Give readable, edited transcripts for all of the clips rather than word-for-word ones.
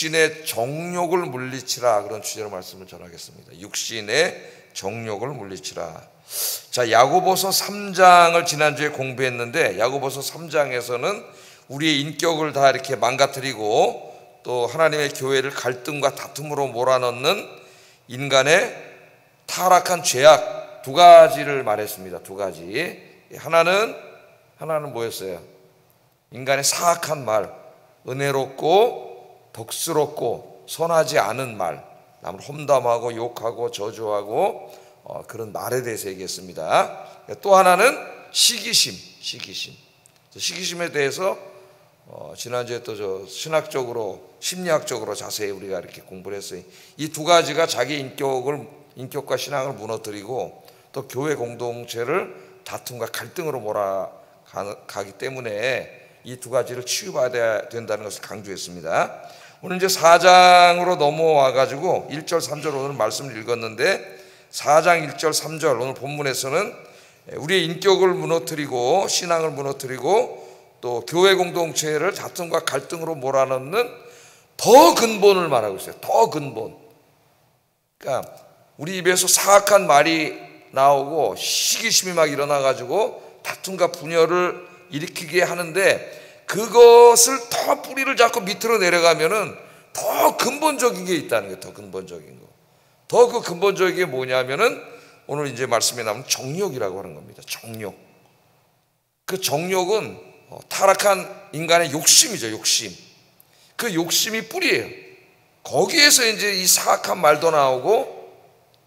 육신의 정욕을 물리치라, 그런 주제로 말씀을 전하겠습니다. 육신의 정욕을 물리치라. 자, 야고보서 3장을 지난주에 공부했는데, 야고보서 3장에서는 우리의 인격을 다 이렇게 망가뜨리고 또 하나님의 교회를 갈등과 다툼으로 몰아넣는 인간의 타락한 죄악 두 가지를 말했습니다. 두 가지. 하나는 뭐였어요? 인간의 사악한 말, 은혜롭고 덕스럽고 선하지 않은 말, 남을 험담하고 욕하고 저주하고 그런 말에 대해서 얘기했습니다. 또 하나는 시기심에 대해서 지난주에 또 신학적으로 심리학적으로 자세히 우리가 이렇게 공부를 했어요. 이 두 가지가 자기 인격과 신앙을 무너뜨리고 또 교회 공동체를 다툼과 갈등으로 몰아가기 때문에 이 두 가지를 치유받아야 된다는 것을 강조했습니다. 오늘 이제 4장으로 넘어와 가지고 1절 3절 오늘 말씀을 읽었는데, 4장 1절 3절 오늘 본문에서는 우리의 인격을 무너뜨리고 신앙을 무너뜨리고 또 교회 공동체를 다툼과 갈등으로 몰아넣는 더 근본을 말하고 있어요. 더 근본. 그러니까 우리 입에서 사악한 말이 나오고 시기심이 막 일어나 가지고 다툼과 분열을 일으키게 하는데, 그것을 더 뿌리를 잡고 밑으로 내려가면은 더 근본적인 게 있다는 게, 더 근본적인 거. 더 그 근본적인 게 뭐냐면은 오늘 이제 말씀에 나오는 정욕이라고 하는 겁니다. 정욕. 그 정욕은 타락한 인간의 욕심이죠. 욕심. 그 욕심이 뿌리예요. 거기에서 이제 이 사악한 말도 나오고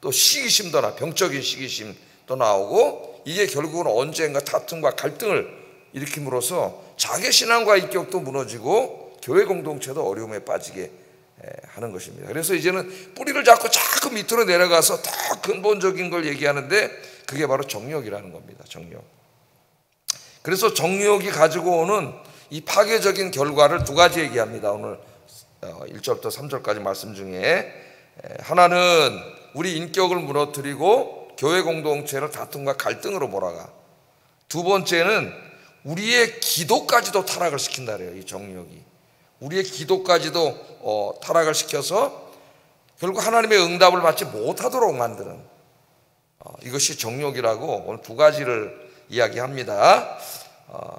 또 시기심도 병적인 시기심도 나오고, 이게 결국은 언젠가 다툼과 갈등을 일으킴으로써 자기 신앙과 인격도 무너지고 교회 공동체도 어려움에 빠지게 하는 것입니다. 그래서 이제는 뿌리를 잡고 자꾸 밑으로 내려가서 더 근본적인 걸 얘기하는데, 그게 바로 정욕이라는 겁니다. 정욕. 그래서 정욕이 가지고 오는 이 파괴적인 결과를 두 가지 얘기합니다. 오늘 1절부터 3절까지 말씀 중에, 하나는 우리 인격을 무너뜨리고 교회 공동체를 다툼과 갈등으로 몰아가. 두 번째는 우리의 기도까지도 타락을 시킨다 그래요. 이 정욕이 우리의 기도까지도 타락을 시켜서 결국 하나님의 응답을 받지 못하도록 만드는, 이것이 정욕이라고 오늘 두 가지를 이야기합니다.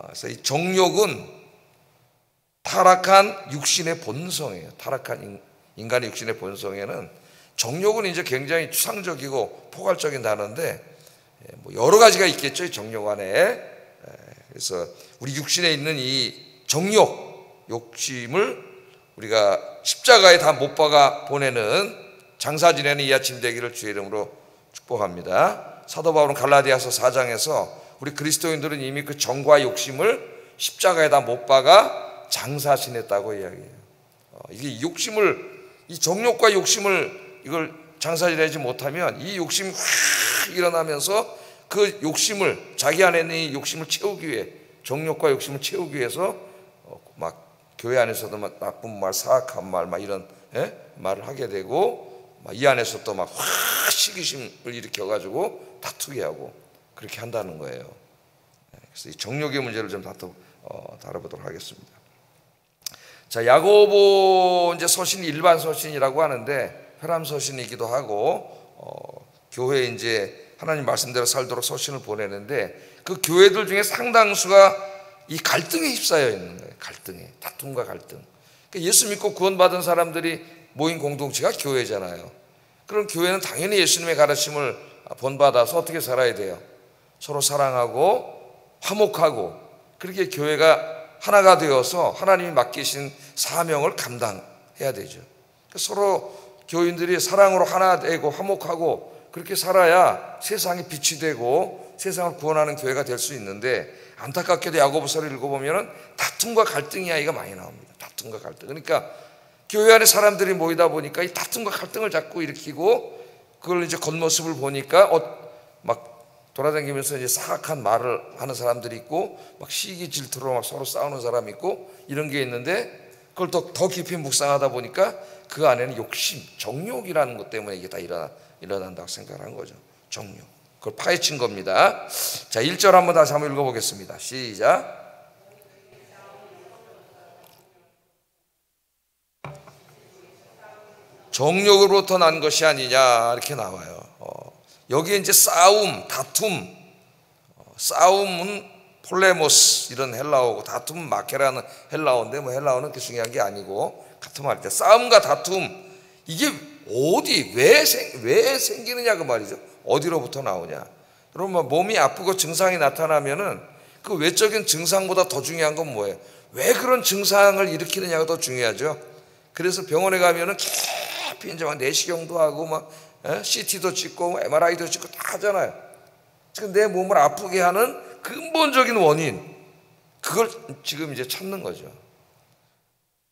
그래서 이 정욕은 타락한 육신의 본성이에요. 타락한 인간의 육신의 본성에는 정욕은 이제 굉장히 추상적이고 포괄적인 단어인데, 뭐 여러 가지가 있겠죠. 정욕 안에. 그래서 우리 육신에 있는 이 정욕, 욕심을 우리가 십자가에 다 못 박아 보내는, 장사 지내는 이 아침 되기를 주의 이름으로 축복합니다. 사도 바울은 갈라디아서 4장에서 우리 그리스도인들은 이미 그 정과 욕심을 십자가에 다 못 박아 장사 지냈다고 이야기해요. 이게 욕심을, 이 정욕과 욕심을 이걸 장사 지내지 못하면 이 욕심이 확 일어나면서 그 욕심을, 자기 안에 있는 이 욕심을 채우기 위해, 정욕과 욕심을 채우기 위해서 막 교회 안에서도 막 나쁜 말, 사악한 말, 막 이런 말을 하게 되고, 막 이 안에서 또 막 확 시기심을 일으켜 가지고 다투게 하고 그렇게 한다는 거예요. 그래서 이 정욕의 문제를 좀 다뤄보도록 하겠습니다. 자, 야고보 이제 서신이 일반 서신이라고 하는데 회람 서신이기도 하고, 교회에 이제 하나님 말씀대로 살도록 서신을 보내는데, 그 교회들 중에 상당수가 이 갈등에 휩싸여 있는 거예요. 갈등에, 다툼과 갈등. 그러니까 예수 믿고 구원받은 사람들이 모인 공동체가 교회잖아요. 그럼 교회는 당연히 예수님의 가르침을 본받아서 어떻게 살아야 돼요? 서로 사랑하고 화목하고, 그렇게 교회가 하나가 되어서 하나님이 맡기신 사명을 감당해야 되죠. 그러니까 서로 교인들이 사랑으로 하나 되고 화목하고 그렇게 살아야 세상에 빛이 되고 세상을 구원하는 교회가 될 수 있는데, 안타깝게도 야고보서를 읽어보면 다툼과 갈등 이야기가 많이 나옵니다. 다툼과 갈등. 그러니까 교회 안에 사람들이 모이다 보니까 이 다툼과 갈등을 자꾸 일으키고, 그걸 이제 겉모습을 보니까 막 돌아다니면서 이제 사악한 말을 하는 사람들이 있고, 막 시기 질투로 막 서로 싸우는 사람이 있고, 이런 게 있는데, 그걸 더 깊이 묵상하다 보니까 그 안에는 욕심, 정욕이라는 것 때문에 이게 다 일어난다고 생각한 거죠. 정욕. 그걸 파헤친 겁니다. 자, 1절 다시 한번 읽어보겠습니다. 시작. 정욕으로부터 난 것이 아니냐 이렇게 나와요. 여기에 이제 싸움, 다툼, 싸움은 폴레모스 이런 헬라어고 다툼은 마케라는 헬라어인데 뭐 헬라어는 그렇게 중요한 게 아니고 같은 말일 때 싸움과 다툼 이게 어디 왜 생기느냐 그 말이죠. 어디로부터 나오냐. 여러분 몸이 아프고 증상이 나타나면은 그 외적인 증상보다 더 중요한 건 뭐예요? 왜 그런 증상을 일으키느냐가 더 중요하죠. 그래서 병원에 가면은 깊이 이제 막 내시경도 하고 막 CT도 찍고 MRI도 찍고 다 하잖아요. 지금 내 몸을 아프게 하는 근본적인 원인 그걸 지금 이제 찾는 거죠.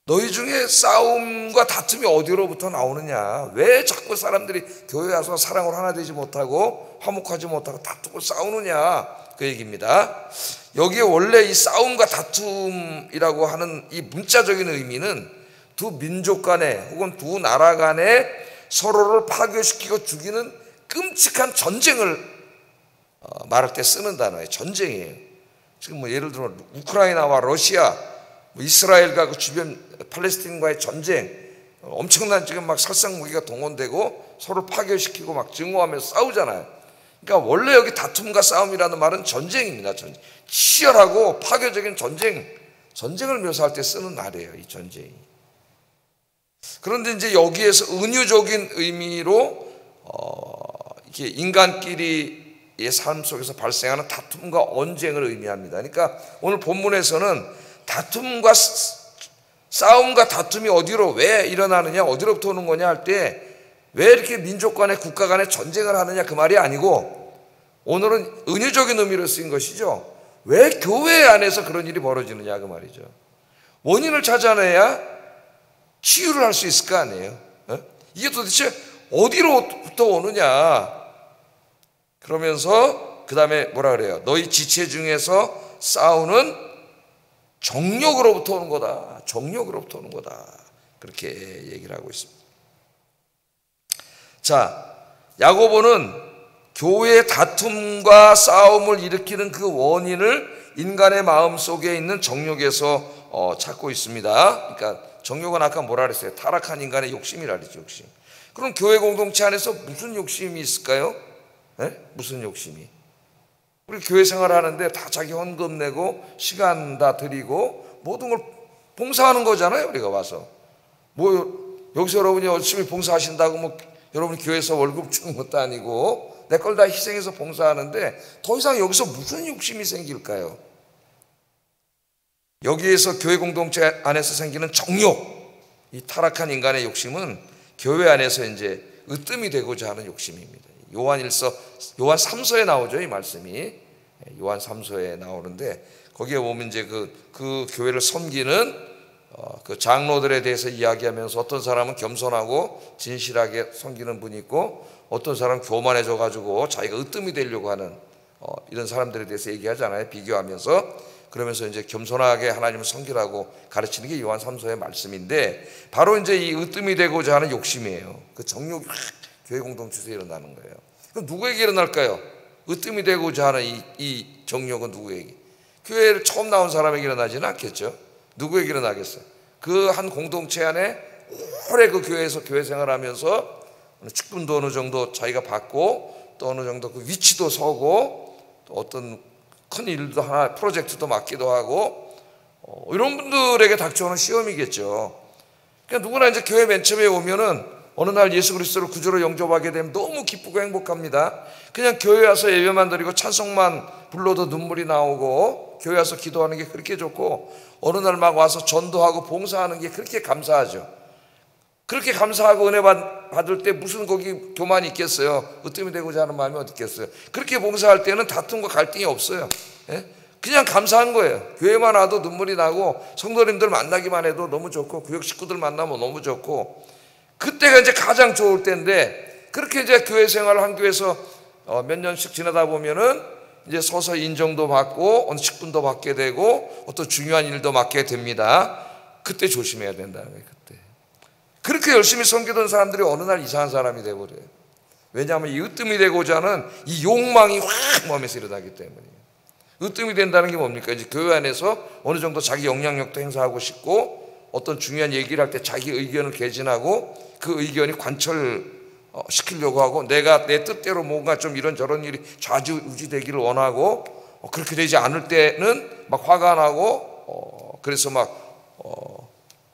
너희 중에 싸움과 다툼이 어디로부터 나오느냐? 왜 자꾸 사람들이 교회 와서 사랑으로 하나 되지 못하고 화목하지 못하고 다투고 싸우느냐? 그 얘기입니다. 여기에 원래 이 싸움과 다툼이라고 하는 이 문자적인 의미는 두 민족 간에 혹은 두 나라 간에 서로를 파괴시키고 죽이는 끔찍한 전쟁을 말할 때 쓰는 단어예요. 전쟁이에요. 지금 뭐 예를 들어 우크라이나와 러시아, 이스라엘과 그 주변 팔레스틴과의 전쟁, 엄청난 지금 막 살상 무기가 동원되고 서로 파괴시키고 막 증오하면서 싸우잖아요. 그러니까 원래 여기 다툼과 싸움이라는 말은 전쟁입니다. 전쟁. 치열하고 파괴적인 전쟁을 묘사할 때 쓰는 말이에요. 이 전쟁이. 그런데 이제 여기에서 은유적인 의미로 이렇게 인간끼리의 삶 속에서 발생하는 다툼과 언쟁을 의미합니다. 그러니까 오늘 본문에서는 싸움과 다툼이 어디로 왜 일어나느냐, 어디로부터 오는 거냐 할 때 왜 이렇게 민족 간에 국가 간에 전쟁을 하느냐 그 말이 아니고 오늘은 은유적인 의미로 쓰인 것이죠. 왜 교회 안에서 그런 일이 벌어지느냐 그 말이죠. 원인을 찾아내야 치유를 할 수 있을 거 아니에요. 이게 도대체 어디로부터 오느냐. 그러면서 그 다음에 뭐라 그래요? 너희 지체 중에서 싸우는 정욕으로부터 오는 거다. 정욕으로부터 오는 거다. 그렇게 얘기를 하고 있습니다. 자, 야고보는 교회의 다툼과 싸움을 일으키는 그 원인을 인간의 마음 속에 있는 정욕에서 찾고 있습니다. 그러니까 정욕은 아까 뭐라 그랬어요? 타락한 인간의 욕심이라 그랬죠. 욕심. 그럼 교회 공동체 안에서 무슨 욕심이 있을까요? 무슨 욕심이? 우리 교회 생활하는데 다 자기 헌금 내고 시간 다 드리고 모든 걸 봉사하는 거잖아요. 우리가 와서 뭐 여기서 여러분이 열심히 봉사하신다고 뭐 여러분 교회에서 월급 주는 것도 아니고 내 걸 다 희생해서 봉사하는데 더 이상 여기서 무슨 욕심이 생길까요? 여기에서 교회 공동체 안에서 생기는 정욕, 이 타락한 인간의 욕심은 교회 안에서 이제 으뜸이 되고자 하는 욕심입니다. 요한 3서에 나오죠. 이 말씀이 요한 3서에 나오는데 거기에 보면 이제 그 교회를 섬기는 그 장로들에 대해서 이야기하면서 어떤 사람은 겸손하고 진실하게 섬기는 분이 있고 어떤 사람은 교만해져 가지고 자기가 으뜸이 되려고 하는 이런 사람들에 대해서 얘기하잖아요. 비교하면서 그러면서 이제 겸손하게 하나님을 섬기라고 가르치는 게 요한 3서의 말씀인데 바로 이제 이 으뜸이 되고자 하는 욕심이에요. 그 정욕이 교회 공동체에서 일어나는 거예요. 그럼 누구에게 일어날까요? 으뜸이 되고자 하는 이 정욕은 누구에게? 교회를 처음 나온 사람에게 일어나지는 않겠죠. 누구에게 일어나겠어요? 그 한 공동체 안에 오래 그 교회에서 교회 생활하면서 직분도 어느 정도 자기가 받고 또 어느 정도 그 위치도 서고 또 어떤 큰 일도 하나 프로젝트도 맡기도 하고 이런 분들에게 닥쳐오는 시험이겠죠. 그러니까 누구나 이제 교회 맨 처음에 오면은 어느 날 예수 그리스도를 구주로 영접하게 되면 너무 기쁘고 행복합니다. 그냥 교회 와서 예배만 드리고 찬송만 불러도 눈물이 나오고 교회 와서 기도하는 게 그렇게 좋고 어느 날 막 와서 전도하고 봉사하는 게 그렇게 감사하죠. 그렇게 감사하고 은혜 받을 때 무슨 거기 교만이 있겠어요. 으뜸이 되고자 하는 마음이 어디 있겠어요. 그렇게 봉사할 때는 다툼과 갈등이 없어요. 그냥 감사한 거예요. 교회만 와도 눈물이 나고 성도님들 만나기만 해도 너무 좋고 구역 식구들 만나면 너무 좋고 그때가 이제 가장 좋을 때인데 그렇게 이제 교회 생활을 한 교회에서 몇 년씩 지나다 보면은 이제 서서 인정도 받고 어느 직분도 받게 되고 어떤 중요한 일도 맡게 됩니다. 그때 조심해야 된다는 거예요. 그때 그렇게 열심히 섬기던 사람들이 어느 날 이상한 사람이 돼버려요. 왜냐하면 이 으뜸이 되고자 하는 이 욕망이 확 마음에서 일어나기 때문이에요. 으뜸이 된다는 게 뭡니까? 이제 교회 안에서 어느 정도 자기 영향력도 행사하고 싶고 어떤 중요한 얘기를 할 때 자기 의견을 개진하고 그 의견이 관철시키려고 하고 내가 내 뜻대로 뭔가 좀 이런저런 일이 좌지우지 되기를 원하고 그렇게 되지 않을 때는 막 화가 나고 그래서 막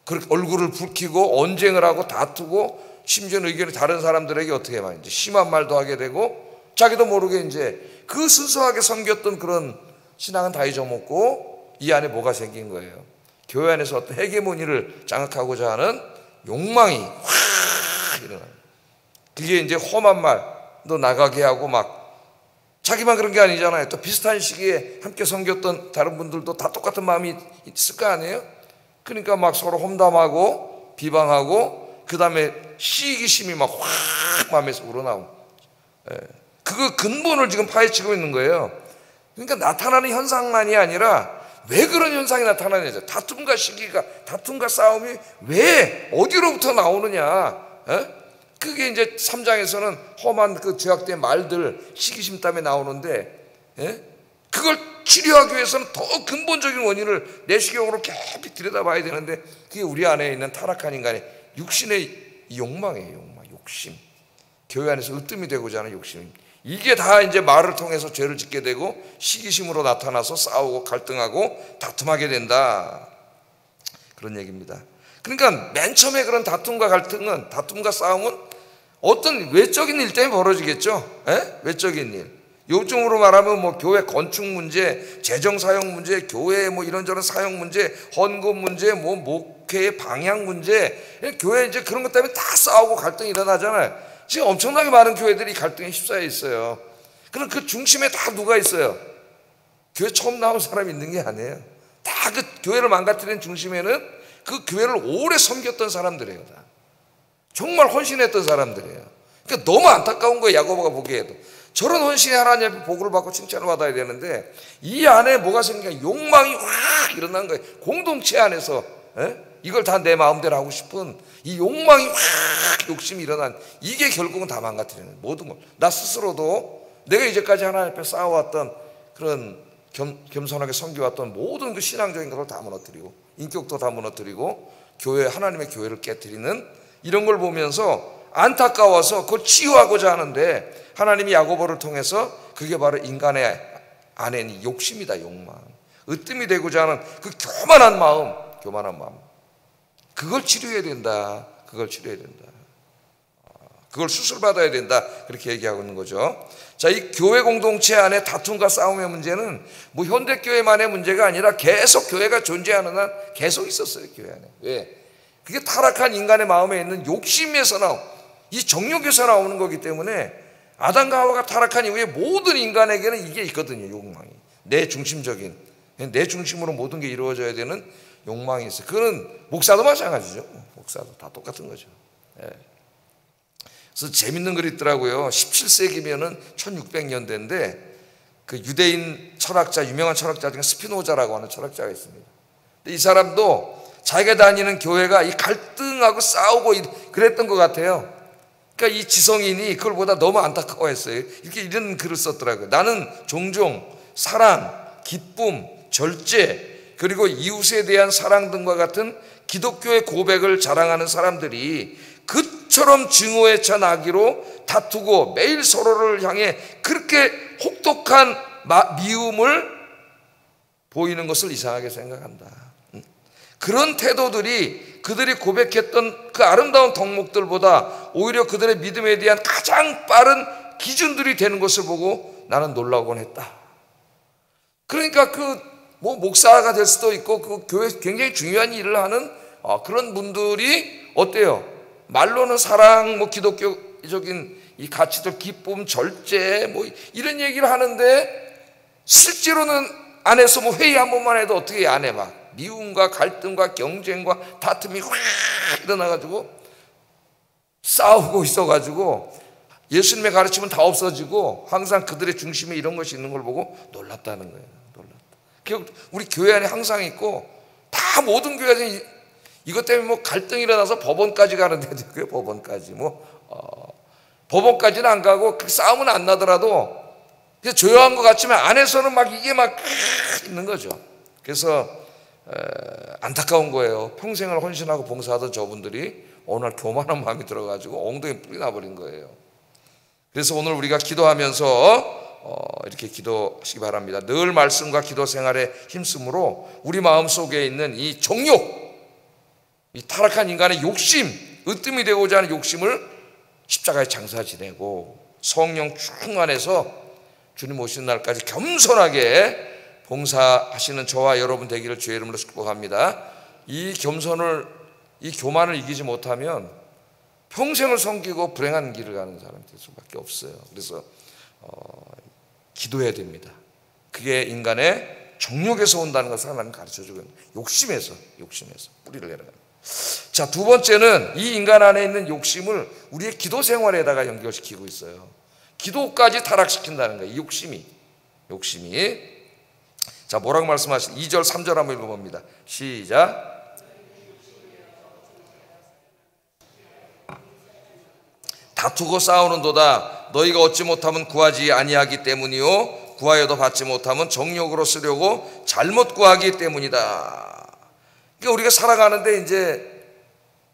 그렇게 얼굴을 붉히고 언쟁을 하고 다투고 심지어는 의견이 다른 사람들에게 어떻게 막 이제 심한 말도 하게 되고 자기도 모르게 이제 그 순수하게 섬겼던 그런 신앙은 다 잊어먹고 이 안에 뭐가 생긴 거예요? 교회 안에서 어떤 헤게모니를 장악하고자 하는 욕망이 확 일어나요. 그게 이제 험한 말도 나가게 하고 막 자기만 그런 게 아니잖아요. 또 비슷한 시기에 함께 섬겼던 다른 분들도 다 똑같은 마음이 있을 거 아니에요? 그러니까 막 서로 험담하고 비방하고 그 다음에 시기심이 막 확 마음에서 우러나오고 그거 근본을 지금 파헤치고 있는 거예요. 그러니까 나타나는 현상만이 아니라 왜 그런 현상이 나타나느냐, 다툼과 싸움이 왜 어디로부터 나오느냐. 그게 이제 3장에서는 험한 그 죄악된 말들 시기심 때문에 나오는데 그걸 치료하기 위해서는 더 근본적인 원인을 내시경으로 깊이 들여다봐야 되는데 그게 우리 안에 있는 타락한 인간의 육신의 욕망이에요. 욕심. 교회 안에서 으뜸이 되고자 하는 욕심. 이게 다 이제 말을 통해서 죄를 짓게 되고 시기심으로 나타나서 싸우고 갈등하고 다툼하게 된다. 그런 얘기입니다. 그러니까 맨 처음에 그런 다툼과 싸움은 어떤 외적인 일 때문에 벌어지겠죠. 외적인 일. 요즘으로 말하면 뭐 교회 건축 문제, 재정 사용 문제, 교회 뭐 이런저런 사용 문제, 헌금 문제, 뭐 목회의 방향 문제, 교회 이제 그런 것 때문에 다 싸우고 갈등이 일어나잖아요. 지금 엄청나게 많은 교회들이 갈등에 휩싸여 있어요. 그럼 그 중심에 다 누가 있어요? 교회 처음 나온 사람이 있는 게 아니에요. 다 그 교회를 망가뜨리는 중심에는 그 교회를 오래 섬겼던 사람들이에요. 다. 정말 헌신했던 사람들이에요. 그러니까 너무 안타까운 거예요. 야고보가 보기에도. 저런 헌신이 하나님 앞에 복을 받고 칭찬을 받아야 되는데 이 안에 뭐가 생기냐, 욕망이 확 일어난 거예요. 공동체 안에서 이걸 다 내 마음대로 하고 싶은 이 욕망이 확 욕심이 일어난 이게 결국은 다 망가뜨리는 모든 것. 나 스스로도 내가 이제까지 하나님 앞에 쌓아왔던 그런 겸손하게 섬겨왔던 모든 그 신앙적인 것을 다 무너뜨리고 인격도 다 무너뜨리고 하나님의 교회를 깨뜨리는 이런 걸 보면서 안타까워서 그걸 치유하고자 하는데 하나님이 야고보를 통해서 그게 바로 인간의 안에 있는 욕심이다. 욕망. 으뜸이 되고자 하는 그 교만한 마음. 그걸 치료해야 된다. 그걸 수술받아야 된다. 그렇게 얘기하고 있는 거죠. 자, 이 교회 공동체 안에 다툼과 싸움의 문제는 뭐 현대교회만의 문제가 아니라 계속 교회가 존재하는 한 계속 있었어요. 교회 안에. 왜? 그게 타락한 인간의 마음에 있는 욕심에서 이 정욕에서 나오는 거기 때문에 아담과 하와가 타락한 이후에 모든 인간에게는 이게 있거든요. 욕망이. 내 중심으로 모든 게 이루어져야 되는 욕망이 있어요. 그거는 목사도 마찬가지죠. 목사도 다 똑같은 거죠. 그래서 재밌는 글이 있더라고요. 17세기면은 1600년대인데 그 유대인 철학자, 유명한 철학자 중에 스피노자라고 하는 철학자가 있습니다. 근데 이 사람도 자기가 다니는 교회가 이 갈등하고 싸우고 그랬던 것 같아요. 그러니까 이 지성인이 그걸 보다 너무 안타까워했어요. 이런 글을 썼더라고요. 나는 종종 사랑, 기쁨, 절제, 그리고 이웃에 대한 사랑 등과 같은 기독교의 고백을 자랑하는 사람들이 그처럼 증오에 찬 악의로 다투고 매일 서로를 향해 그렇게 혹독한 미움을 보이는 것을 이상하게 생각한다. 그런 태도들이 그들이 고백했던 그 아름다운 덕목들보다 오히려 그들의 믿음에 대한 가장 빠른 기준들이 되는 것을 보고 나는 놀라곤 했다. 그러니까 뭐 목사가 될 수도 있고 그 교회 굉장히 중요한 일을 하는 그런 분들이 어때요? 말로는 사랑, 뭐 기독교적인 이 가치들, 기쁨, 절제, 뭐 이런 얘기를 하는데 실제로는 안에서 뭐 회의 한 번만 해도 어떻게 안에 막 미움과 갈등과 경쟁과 다툼이 확 일어나가지고 싸우고 있어가지고 예수님의 가르침은 다 없어지고 항상 그들의 중심에 이런 것이 있는 걸 보고 놀랐다는 거예요. 놀랐다. 우리 교회 안에 항상 있고 다 모든 교회가 이것 때문에 뭐 갈등이 일어나서 법원까지 가는데 그 법원까지 법원까지는 안 가고 그 싸움은 안 나더라도 조용한 것 같지만 안에서는 막 이게 막 있는 거죠. 그래서 안타까운 거예요. 평생을 헌신하고 봉사하던 저분들이 어느 날 교만한 마음이 들어가지고 엉덩이에 뿔이 나버린 거예요. 그래서 오늘 우리가 기도하면서 이렇게 기도하시기 바랍니다. 늘 말씀과 기도 생활에 힘쓰므로 우리 마음속에 있는 이 정욕, 이 타락한 인간의 욕심, 으뜸이 되고자 하는 욕심을 십자가에 장사 지내고 성령 충만해서 주님 오시는 날까지 겸손하게 봉사하시는 저와 여러분 되기를 주의 이름으로 축복합니다. 이 교만을 이기지 못하면 평생을 섬기고 불행한 길을 가는 사람이 될 수밖에 없어요. 그래서 기도해야 됩니다. 그게 인간의 정욕에서 온다는 것을 하나님 가르쳐주고 욕심에서 뿌리를 내려갑니다. 자, 두 번째는 이 인간 안에 있는 욕심을 우리의 기도 생활에다가 연결시키고 있어요. 기도까지 타락시킨다는 거예요. 이 욕심이. 자, 뭐라고 말씀하시죠? 2절 3절 한번 읽어봅니다. 시작. 다투고 싸우는도다. 너희가 얻지 못하면 구하지 아니하기 때문이요 구하여도 받지 못하면 정욕으로 쓰려고 잘못 구하기 때문이다. 그러니까 우리가 살아가는데 이제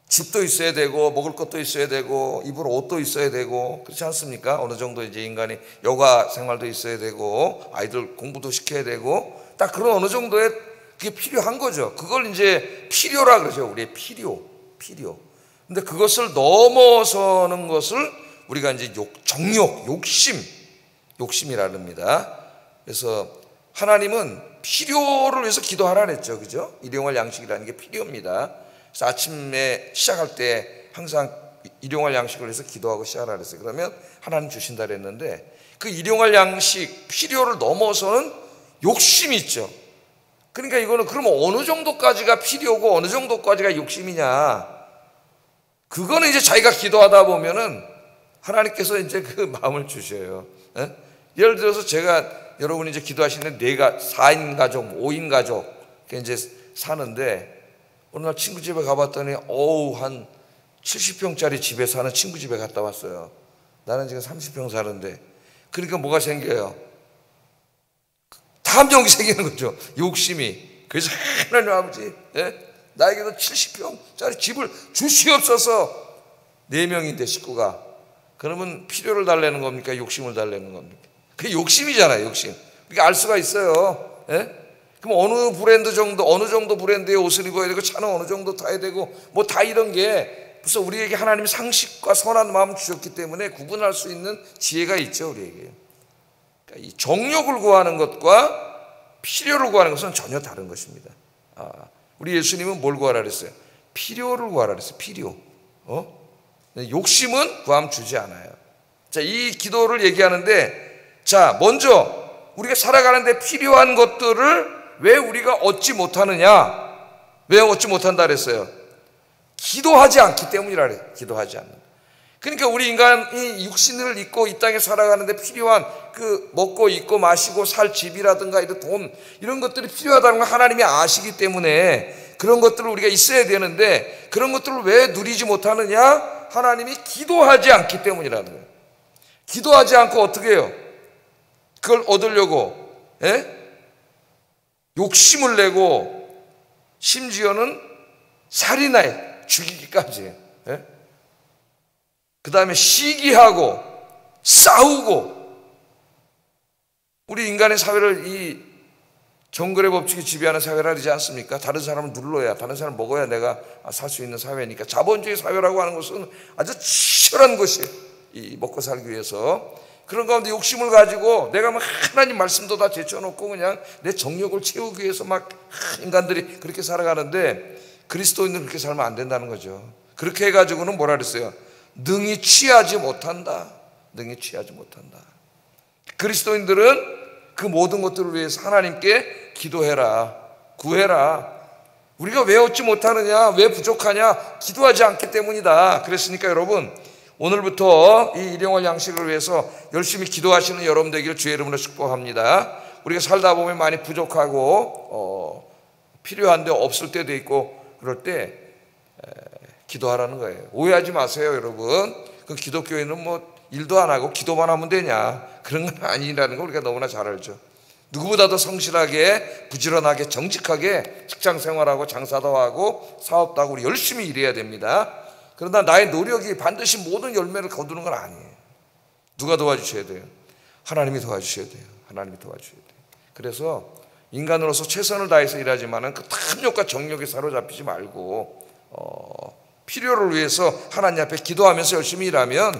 집도 있어야 되고 먹을 것도 있어야 되고 입을 옷도 있어야 되고 그렇지 않습니까? 어느 정도 이제 인간이 여가 생활도 있어야 되고 아이들 공부도 시켜야 되고 딱 그런 어느 정도의 그게 필요한 거죠. 그걸 이제 필요라 그러죠. 우리의 필요. 근데 그것을 넘어서는 것을 우리가 이제 정욕, 욕심이라 합니다. 그래서 하나님은 필요를 위해서 기도하라 그랬죠. 그죠? 일용할 양식이라는 게 필요입니다. 그래서 아침에 시작할 때 항상 일용할 양식을 위해서 기도하고 시작하라 그랬어요. 그러면 하나님 주신다 그랬는데 그 일용할 양식, 필요를 넘어서는 욕심이 있죠. 그러니까 이거는 그러면 어느 정도까지가 필요고 어느 정도까지가 욕심이냐. 그거는 이제 자기가 기도하다 보면은 하나님께서 이제 그 마음을 주셔요. 예를 들어서 제가 여러분이 이제 기도하시는 4인 가족, 5인 가족 이제 사는데 어느 날 친구 집에 가봤더니 한 70평짜리 집에 사는 친구 집에 갔다 왔어요. 나는 지금 30평 사는데 그러니까 뭐가 생겨요? 탐욕이 생기는 거죠. 욕심이. 그래서 하나님 아버지 나에게도 70평짜리 집을 주시옵소서. 4명인데 식구가. 그러면 필요를 달래는 겁니까? 욕심을 달래는 겁니까? 그게 욕심이잖아요. 욕심. 그러니까 알 수가 있어요. 그럼 어느 정도 브랜드의 옷을 입어야 되고 차는 어느 정도 타야 되고 뭐 다 이런 게 벌써 우리에게 하나님이 상식과 선한 마음을 주셨기 때문에 구분할 수 있는 지혜가 있죠. 우리에게. 그러니까 이 정욕을 구하는 것과 필요를 구하는 것은 전혀 다른 것입니다. 우리 예수님은 뭘 구하라 그랬어요? 필요를 구하라 그랬어요. 필요. 욕심은 구하면 주지 않아요. 자, 이 기도를 얘기하는데 자, 먼저 우리가 살아가는데 필요한 것들을 왜 우리가 얻지 못하느냐? 왜 얻지 못한다 그랬어요? 기도하지 않기 때문이라 그래요. 기도하지 않는. 그러니까 우리 인간이 육신을 입고 이 땅에 살아가는데 필요한 그 먹고 입고 마시고 살 집이라든가 이런 돈 이런 것들이 필요하다는 걸 하나님이 아시기 때문에 그런 것들을 우리가 있어야 되는데 그런 것들을 왜 누리지 못하느냐? 하나님이 기도하지 않기 때문이라는 거예요. 기도하지 않고 어떻게 해요? 그걸 얻으려고 욕심을 내고 심지어는 살인해 죽이기까지 해요. 그 다음에 시기하고 싸우고 우리 인간의 사회를 이 정글의 법칙이 지배하는 사회라 그러지 않습니까? 다른 사람을 눌러야 다른 사람을 먹어야 내가 살 수 있는 사회니까 자본주의 사회라고 하는 것은 아주 치열한 것이에요. 이 먹고 살기 위해서 그런 가운데 욕심을 가지고 내가 막 하나님 말씀도 다 제쳐놓고 그냥 내 정욕을 채우기 위해서 막 인간들이 그렇게 살아가는데 그리스도인은 그렇게 살면 안 된다는 거죠. 그렇게 해가지고는 뭐라 그랬어요? 능히 취하지 못한다. 그리스도인들은 그 모든 것들을 위해서 하나님께 기도해라, 구해라. 우리가 왜 얻지 못하느냐, 왜 부족하냐? 기도하지 않기 때문이다. 그랬으니까 여러분 오늘부터 이 일용할 양식을 위해서 열심히 기도하시는 여러분 되기를 주의 이름으로 축복합니다. 우리가 살다 보면 많이 부족하고 필요한데 없을 때도 있고 그럴 때 기도하라는 거예요. 오해하지 마세요, 여러분. 그 기독교인은 뭐 일도 안 하고 기도만 하면 되냐? 그런 건 아니라는 거 우리가 너무나 잘 알죠. 누구보다도 성실하게, 부지런하게, 정직하게 직장 생활하고 장사도 하고 사업도 하고 우리 열심히 일해야 됩니다. 그러나 나의 노력이 반드시 모든 열매를 거두는 건 아니에요. 누가 도와주셔야 돼요? 하나님이 도와주셔야 돼요. 하나님이 도와주셔야 돼요. 그래서 인간으로서 최선을 다해서 일하지만은 그 탐욕과 정욕에 사로잡히지 말고 필요를 위해서 하나님 앞에 기도하면서 열심히 일하면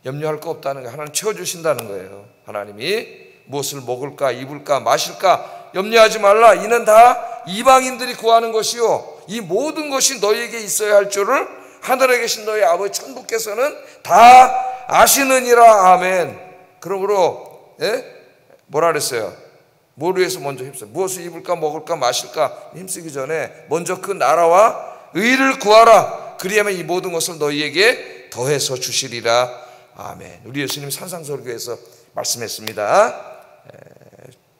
염려할 거 없다는 거예요. 하나님 채워주신다는 거예요. 하나님이 무엇을 먹을까 입을까 마실까 염려하지 말라. 이는 다 이방인들이 구하는 것이요 이 모든 것이 너희에게 있어야 할 줄을 하늘에 계신 너희 아버지 천부께서는 다 아시느니라. 아멘. 그러므로 뭐라 그랬어요? 뭘 위해서 먼저 힘써? 무엇을 입을까 먹을까 마실까 힘쓰기 전에 먼저 그 나라와 의를 구하라. 그리하면 이 모든 것을 너희에게 더해서 주시리라. 아멘. 우리 예수님 산상설교에서 말씀했습니다.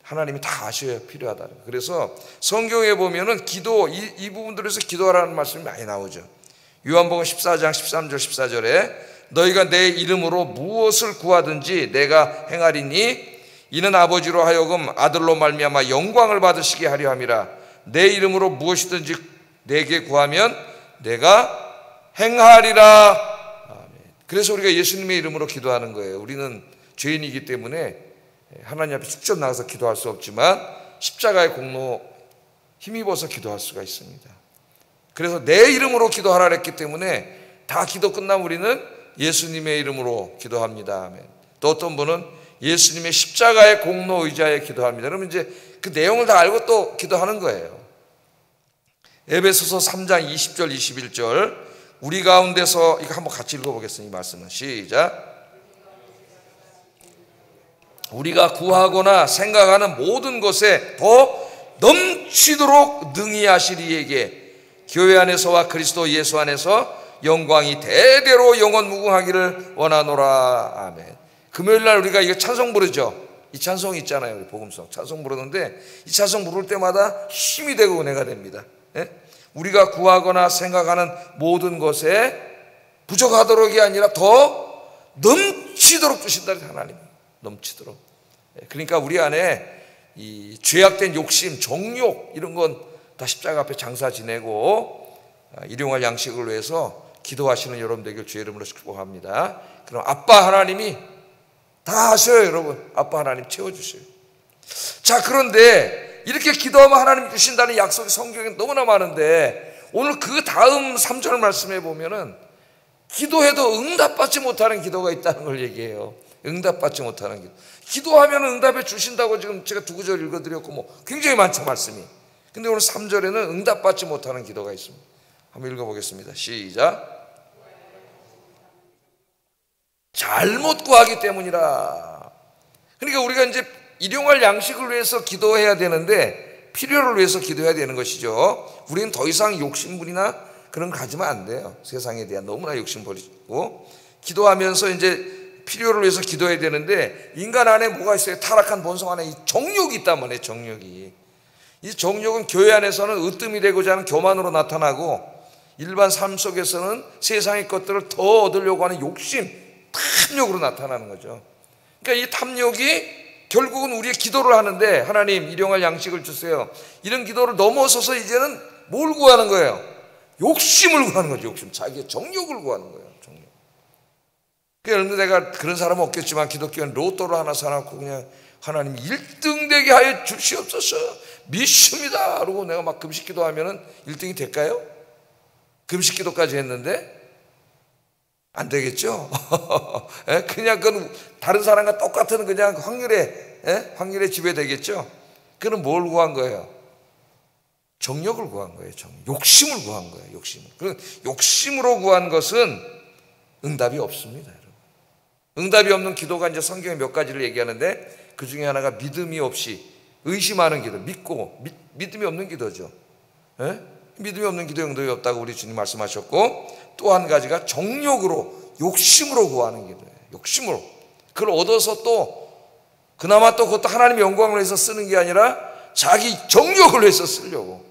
하나님이 다 아셔야 필요하다. 그래서 성경에 보면은 기도 이 부분들에서 기도하라는 말씀이 많이 나오죠. 요한복음 14장 13절 14절에 너희가 내 이름으로 무엇을 구하든지 내가 행하리니 이는 아버지로 하여금 아들로 말미암아 영광을 받으시게 하려 함이라. 내 이름으로 무엇이든지 내게 구하면 내가 행하리라. 아멘. 그래서 우리가 예수님의 이름으로 기도하는 거예요. 우리는 죄인이기 때문에 하나님 앞에 직접 나가서 기도할 수 없지만 십자가의 공로 힘입어서 기도할 수가 있습니다. 그래서 내 이름으로 기도하라 했기 때문에 다 기도 끝나면 우리는 예수님의 이름으로 기도합니다. 아멘. 또 어떤 분은 예수님의 십자가의 공로 의지하에 기도합니다. 그러면 이제 그 내용을 다 알고 또 기도하는 거예요. 에베소서 3장 20절 21절 우리 가운데서 이거 한번 같이 읽어보겠습니다. 이 말씀은 시작. 우리가 구하거나 생각하는 모든 것에 더 넘치도록 능히 하실 이에게 교회 안에서와 그리스도 예수 안에서 영광이 대대로 영원 무궁하기를 원하노라. 아멘. 금요일날 우리가 이거 찬송 부르죠. 이 찬송 있잖아요. 우리 복음성 찬송 부르는데 이 찬송 부를 때마다 힘이 되고 은혜가 됩니다. 우리가 구하거나 생각하는 모든 것에 부족하도록이 아니라 더 넘치도록 주신다. 하나님 넘치도록. 그러니까 우리 안에 이 죄악된 욕심, 정욕 이런 건 다 십자가 앞에 장사 지내고 일용할 양식을 위해서 기도하시는 여러분 되길 주의 이름으로 축복합니다. 그럼 아빠 하나님이 다 하셔요. 여러분 아빠 하나님 채워주셔요. 자, 그런데 이렇게 기도하면 하나님 주신다는 약속이 성경에 너무나 많은데 오늘 그 다음 3절 말씀에 보면은 기도해도 응답받지 못하는 기도가 있다는 걸 얘기해요. 응답받지 못하는 기도. 기도하면 응답해 주신다고 지금 제가 두 구절 읽어드렸고 뭐 굉장히 많죠 말씀이. 근데 오늘 3절에는 응답받지 못하는 기도가 있습니다. 한번 읽어보겠습니다. 시작. 잘못 구하기 때문이라. 그러니까 우리가 이제 일용할 양식을 위해서 기도해야 되는데 필요를 위해서 기도해야 되는 것이죠. 우리는 더 이상 욕심부리나 그런 거 가지면 안 돼요. 세상에 대한 너무나 욕심 버리고 기도하면서 이제 필요를 위해서 기도해야 되는데 인간 안에 뭐가 있어요? 타락한 본성 안에 이 정욕이 있단 말이에요. 정욕이. 이 정욕은 교회 안에서는 으뜸이 되고자 하는 교만으로 나타나고 일반 삶 속에서는 세상의 것들을 더 얻으려고 하는 욕심, 탐욕으로 나타나는 거죠. 그러니까 이 탐욕이 결국은 우리의 기도를 하는데 하나님 일용할 양식을 주세요. 이런 기도를 넘어서서 이제는 뭘 구하는 거예요? 욕심을 구하는 거죠. 욕심. 자기의 정욕을 구하는 거예요. 정욕. 그러니까 내가 그런 사람은 없겠지만 기독교는 로또를 하나 사놓고 그냥 하나님 1등 되게 하여 주시옵소서 믿습니다. 그러고 내가 막 금식 기도하면은 1등이 될까요? 금식 기도까지 했는데 안 되겠죠? 그냥 그건 다른 사람과 똑같은 그냥 확률에 지배되겠죠? 그럼 뭘 구한 거예요? 정욕을 구한 거예요. 욕심을 구한 거예요. 욕심으로 구한 것은 응답이 없습니다. 여러분. 응답이 없는 기도가 이제 성경에 몇 가지를 얘기하는데 그 중에 하나가 믿음이 없이 의심하는 기도, 믿음이 없는 기도죠. 믿음이 없는 기도 응답이 없다고 우리 주님 말씀하셨고 또 한 가지가 정욕으로 욕심으로 구하는 기도예요. 욕심으로 그걸 얻어서 또 그나마 또 그것도 하나님의 영광을 위해서 쓰는 게 아니라 자기 정욕을 위해서 쓰려고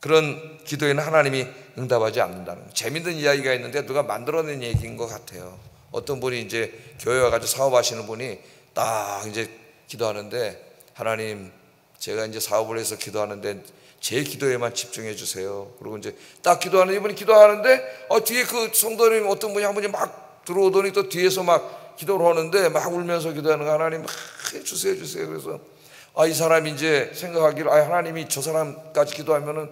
그런 기도에는 하나님이 응답하지 않는다는 거예요. 재밌는 이야기가 있는데 누가 만들어낸 얘기인 것 같아요. 어떤 분이 이제 교회 와가지고 사업하시는 분이 딱 이제 기도하는데 하나님 제가 이제 사업을 해서 기도하는데 제 기도에만 집중해 주세요. 그리고 이제 딱 기도하는 이분이 기도하는데 뒤에 그 성도님 어떤 분이 한 분이 막 들어오더니 또 뒤에서 막 기도를 하는데 막 울면서 기도하는 거, 하나님 막 주세요 주세요. 그래서 이 사람이 이제 생각하기를 하나님이 저 사람까지 기도하면은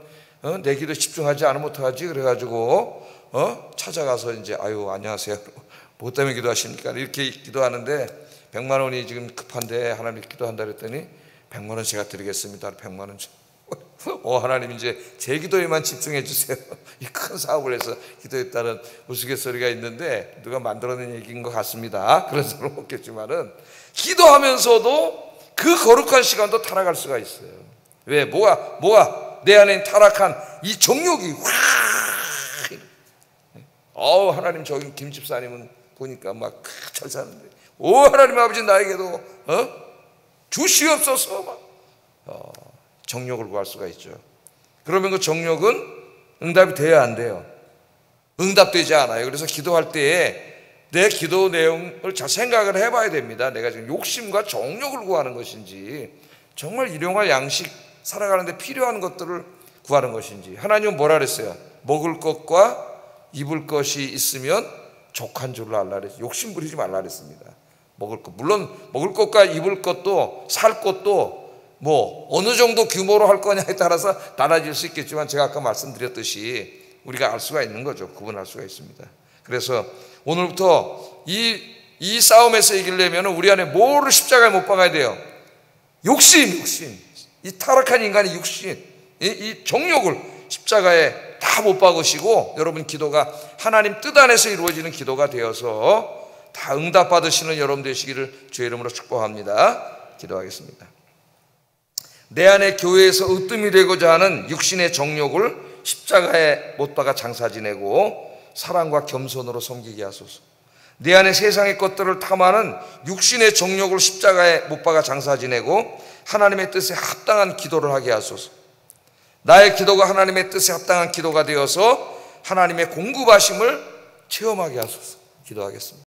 내 기도에 집중하지 않으면 어떡하지? 그래가지고 찾아가서 이제 안녕하세요. 뭐 때문에 기도하십니까? 이렇게 기도하는데 100만 원이 지금 급한데 하나님 기도한다 그랬더니 100만 원 제가 드리겠습니다. 100만 원 하나님 이제 제 기도에만 집중해 주세요. 이 큰 사업을 해서 기도했다는 우스갯소리가 있는데 누가 만들어낸 얘기인 것 같습니다. 그런 사람은 없겠지만은 기도하면서도 그 거룩한 시간도 타락할 수가 있어요. 왜? 뭐가 내 안에 타락한 이 정욕이 하나님 저기 김 집사님은 보니까 막 잘 사는데 하나님 아버지 나에게도 주시옵소서 막 정욕을 구할 수가 있죠. 그러면 그 정욕은 응답이 돼야 안 돼요. 응답되지 않아요. 그래서 기도할 때에 내 기도 내용을 잘 생각을 해봐야 됩니다. 내가 지금 욕심과 정욕을 구하는 것인지, 정말 일용할 양식 살아가는 데 필요한 것들을 구하는 것인지. 하나님은 뭐라 그랬어요? 먹을 것과 입을 것이 있으면 족한 줄로 알라 그랬어요. 욕심 부리지 말라 그랬습니다. 먹을 것, 물론 먹을 것과 입을 것도 살 것도 뭐 어느 정도 규모로 할 거냐에 따라서 달라질 수 있겠지만, 제가 아까 말씀드렸듯이 우리가 알 수가 있는 거죠. 구분할 수가 있습니다. 그래서 오늘부터 이 싸움에서 이기려면 우리 안에 뭐를 십자가에 못 박아야 돼요? 욕심. 이 타락한 인간의 욕심, 이 정욕을 십자가에 다 못 박으시고, 여러분 기도가 하나님 뜻 안에서 이루어지는 기도가 되어서 다 응답받으시는 여러분 되시기를 주의 이름으로 축복합니다. 기도하겠습니다. 내 안에 교회에서 으뜸이 되고자 하는 육신의 정욕을 십자가에 못 박아 장사 지내고 사랑과 겸손으로 섬기게 하소서. 내 안에 세상의 것들을 탐하는 육신의 정욕을 십자가에 못 박아 장사 지내고 하나님의 뜻에 합당한 기도를 하게 하소서. 나의 기도가 하나님의 뜻에 합당한 기도가 되어서 하나님의 공급하심을 체험하게 하소서. 기도하겠습니다.